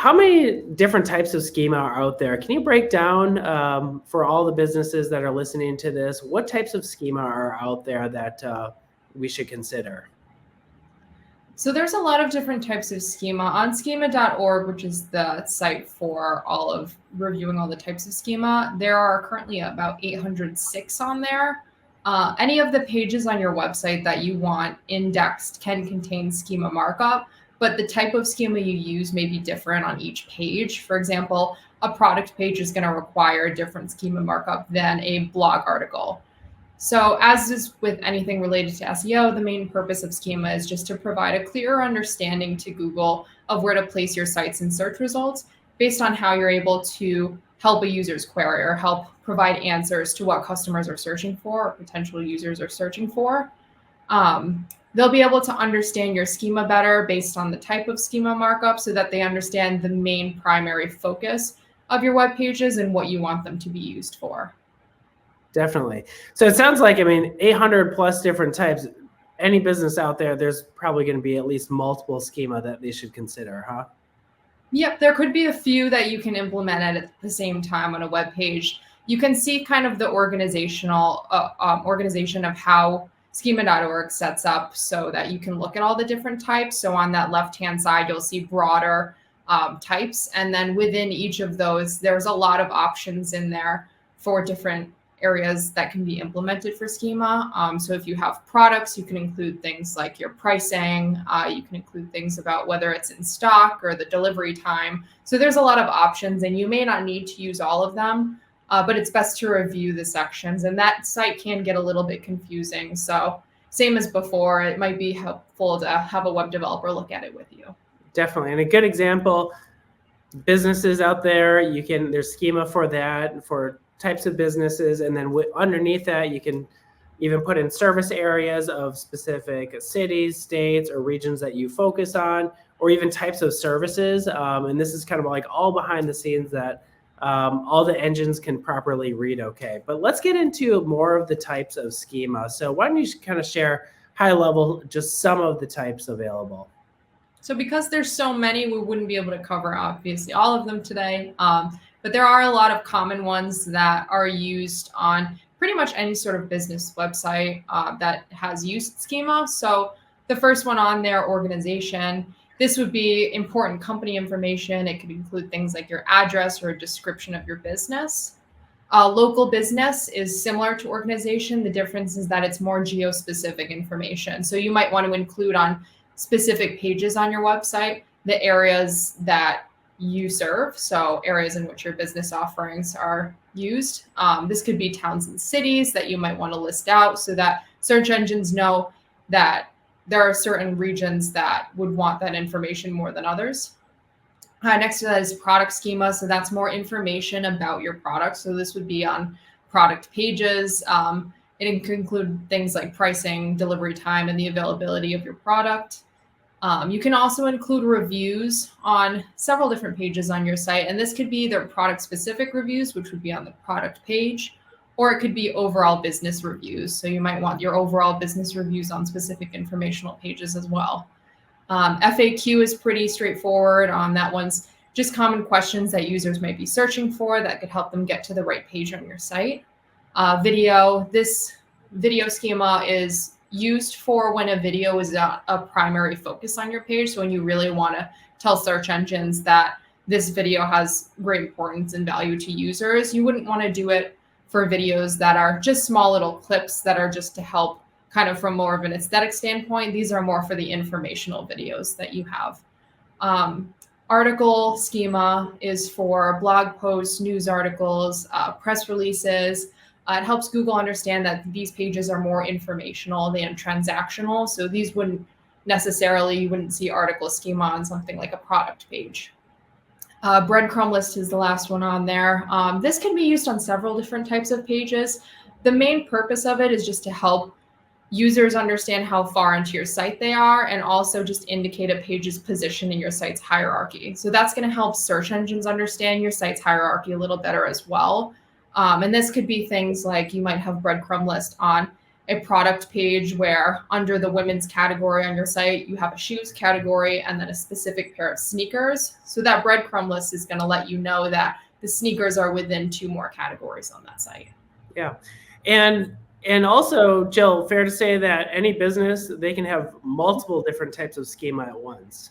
how many different types of schema are out there? Can you break down for all the businesses that are listening to this, what types of schema are out there that we should consider? So there's a lot of different types of schema. On schema.org, which is the site for all of reviewing all the types of schema, there are currently about 806 on there. Any of the pages on your website that you want indexed can contain schema markup, but the type of schema you use may be different on each page. For example, a product page is going to require a different schema markup than a blog article. So as is with anything related to SEO, the main purpose of schema is just to provide a clearer understanding to Google of where to place your sites in search results based on how you're able to help a user's query or help provide answers to what customers are searching for or potential users are searching for. They'll be able to understand your schema better based on the type of schema markup so that they understand the main primary focus of your web pages and what you want them to be used for. Definitely. So it sounds like, 800 plus different types. Any business out there, there's probably going to be at least multiple schema that they should consider, huh? Yep, there could be a few that you can implement at the same time on a web page. You can see kind of the organizational organization of how schema.org sets up so that you can look at all the different types. So on that left-hand side, you'll see broader types. And then within each of those, there's a lot of options in there for different areas that can be implemented for schema. So if you have products, you can include things like your pricing. You can include things about whether it's in stock or the delivery time. So there's a lot of options and you may not need to use all of them, but it's best to review the sections. And that site can get a little bit confusing. So same as before, it might be helpful to have a web developer look at it with you. Definitely. And a good example, businesses out there, there's schema for that, for types of businesses, and then underneath that you can even put in service areas of specific cities, states, or regions that you focus on, or even types of services. And this is kind of like all behind the scenes that all the engines can properly read okay. But let's get into more of the types of schema. So why don't you kind of share high level just some of the types available? So because there's so many, we wouldn't be able to cover obviously all of them today. But there are a lot of common ones that are used on pretty much any sort of business website that has used schema. So the first one on there, organization, this would be important company information. It could include things like your address or a description of your business. Local business is similar to organization. The difference is that it's more geo-specific information. So you might want to include on specific pages on your website the areas that you serve, so areas in which your business offerings are used. This could be towns and cities that you might want to list out so that search engines know that there are certain regions that would want that information more than others. Next to that is product schema, so that's more information about your product. So this would be on product pages. It can include things like pricing, delivery time, and the availability of your product. You can also include reviews on several different pages on your site. And this could be either product-specific reviews, which would be on the product page, or it could be overall business reviews. So you might want your overall business reviews on specific informational pages as well. FAQ is pretty straightforward. That one's just common questions that users might be searching for that could help them get to the right page on your site. Video, this video schema is used for when a video is a primary focus on your page. So when you really want to tell search engines that this video has great importance and value to users, you wouldn't want to do it for videos that are just small little clips that are just to help kind of from more of an aesthetic standpoint. These are more for the informational videos that you have. Article schema is for blog posts, news articles, press releases. It helps Google understand that these pages are more informational than transactional. So these wouldn't necessarily, you wouldn't see article schema on something like a product page. Breadcrumb list is the last one on there. This can be used on several different types of pages. The main purpose of it is just to help users understand how far into your site they are and also just indicate a page's position in your site's hierarchy. So that's going to help search engines understand your site's hierarchy a little better as well. And this could be things like you might have breadcrumb list on a product page where under the women's category on your site, you have a shoes category and then a specific pair of sneakers. So that breadcrumb list is going to let you know that the sneakers are within 2 more categories on that site. Yeah. And also, Jill, fair to say that any business, they can have multiple different types of schema at once.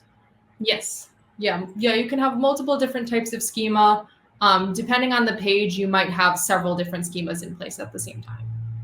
Yes. Yeah, you can have multiple different types of schema. Depending on the page, you might have several different schemas in place at the same time.